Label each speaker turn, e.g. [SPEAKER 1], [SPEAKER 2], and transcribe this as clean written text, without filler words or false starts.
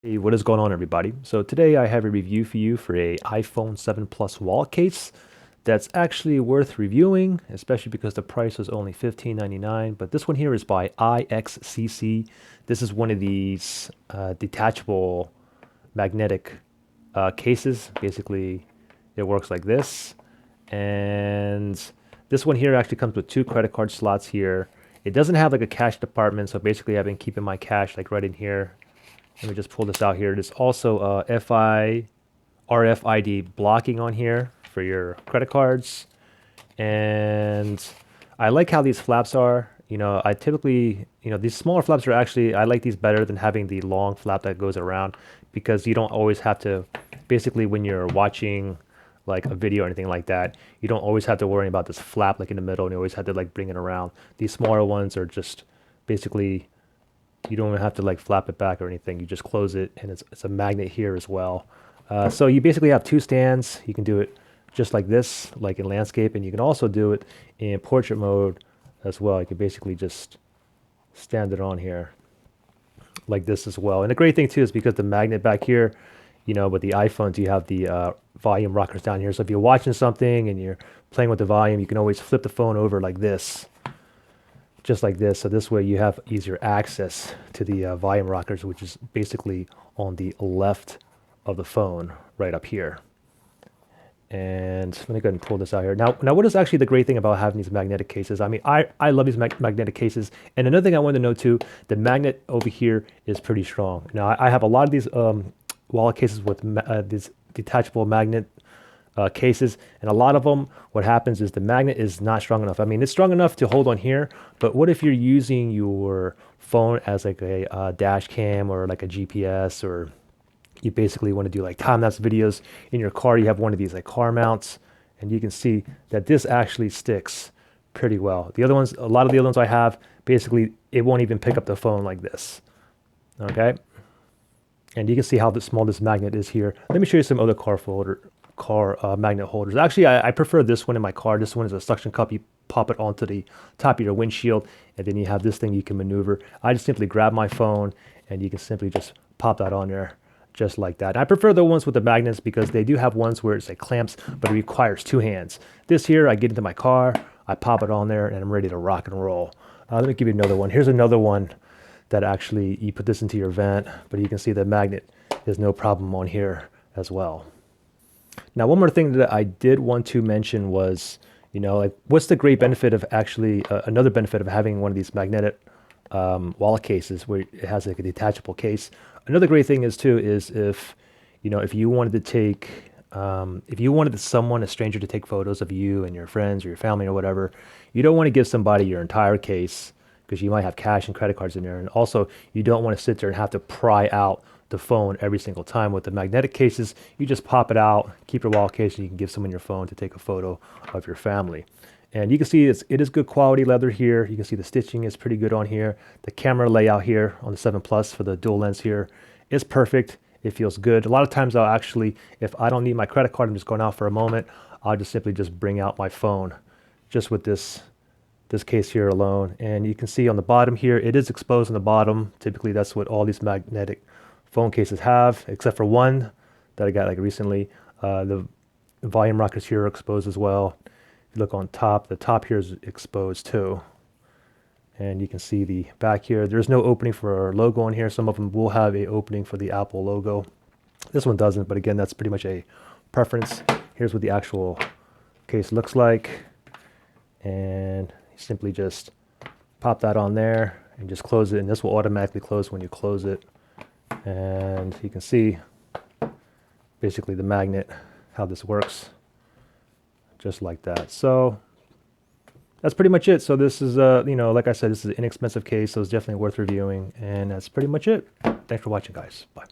[SPEAKER 1] Hey, what is going on, everybody? So today I have a review for you for a iPhone 7 Plus wallet case that's actually worth reviewing, especially because the price was only $15.99. But this one here is by iXCC. This is one of these detachable magnetic cases. Basically, it works like this. And this one here actually comes with two credit card slots here. It doesn't have like a cash department, so basically I've been keeping my cash like right in here. Let me just pull this out here. There's also RFID blocking on here for your credit cards. And I like how these flaps are. I typically, these smaller flaps are actually, I like these better than having the long flap that goes around because you don't always have to, basically when you're watching like a video or anything like that, you don't always have to worry about this flap like in the middle and you always have to like bring it around. These smaller ones are just basically you don't even have to like flap it back or anything. You just close it, and it's a magnet here as well. So you basically have two stands. You can do it just like this, like in landscape, and you can also do it in portrait mode as well. You can basically just stand it on here like this as well. And the great thing too is because the magnet back here, with the iPhones, you have the volume rockers down here. So if you're watching something and you're playing with the volume, you can always flip the phone over like this, just like this. So this way you have easier access to the volume rockers, which is basically on the left of the phone right up here. And let me go ahead and pull this out here. Now, what is actually the great thing about having these magnetic cases? I mean, I love these magnetic cases. And another thing I wanted to know too, the magnet over here is pretty strong. Now, I have a lot of these wallet cases with these detachable magnet cases, and a lot of them, what happens is the magnet is not strong enough. I mean, it's strong enough to hold on here, but what if you're using your phone as like a dash cam or like a GPS, or you basically want to do like time-lapse videos in your car? You have one of these like car mounts, and you can see that this actually sticks pretty well. The other ones, a lot of the other ones I have, basically it won't even pick up the phone like this. Okay, and you can see how small this magnet is here. Let me show you some other car magnet holders. Actually, I prefer this one in my car. This one is a suction cup. You pop it onto the top of your windshield, and then you have this thing you can maneuver. I just simply grab my phone, and you can simply just pop that on there just like that. I prefer the ones with the magnets because they do have ones where it's like clamps, but it requires two hands. This here, I get into my car, I pop it on there, and I'm ready to rock and roll. Let me give you another one. Here's another one that actually, you put this into your vent, but you can see the magnet is no problem on here as well. Now, one more thing that I did want to mention was, like what's the great benefit of actually, another benefit of having one of these magnetic wallet cases where it has like a detachable case. Another great thing is too, is if you wanted to take, if you wanted someone, a stranger, to take photos of you and your friends or your family or whatever, you don't want to give somebody your entire case because you might have cash and credit cards in there. And also, you don't want to sit there and have to pry out the phone every single time. With the magnetic cases, you just pop it out, keep your wallet case, and you can give someone your phone to take a photo of your family. And you can see it is good quality leather here. You can see the stitching is pretty good on here. The camera layout here on the 7 Plus for the dual lens here is perfect. It feels good. A lot of times I'll actually, if I don't need my credit card, I'm just going out for a moment, I'll just simply just bring out my phone just with this case here alone. And you can see on the bottom here, it is exposed on the bottom. Typically that's what all these magnetic phone cases have, except for one that I got like recently. The volume rockers here are exposed as well. If you look on top, the top here is exposed too. And you can see the back here. There's no opening for our logo on here. Some of them will have a opening for the Apple logo. This one doesn't, but again, that's pretty much a preference. Here's what the actual case looks like. And you simply just pop that on there and just close it, and this will automatically close when you close it. And you can see basically the magnet, how this works, just like that. So that's pretty much it. So this is, like I said, this is an inexpensive case, so it's definitely worth reviewing. And that's pretty much it. Thanks for watching, guys. Bye.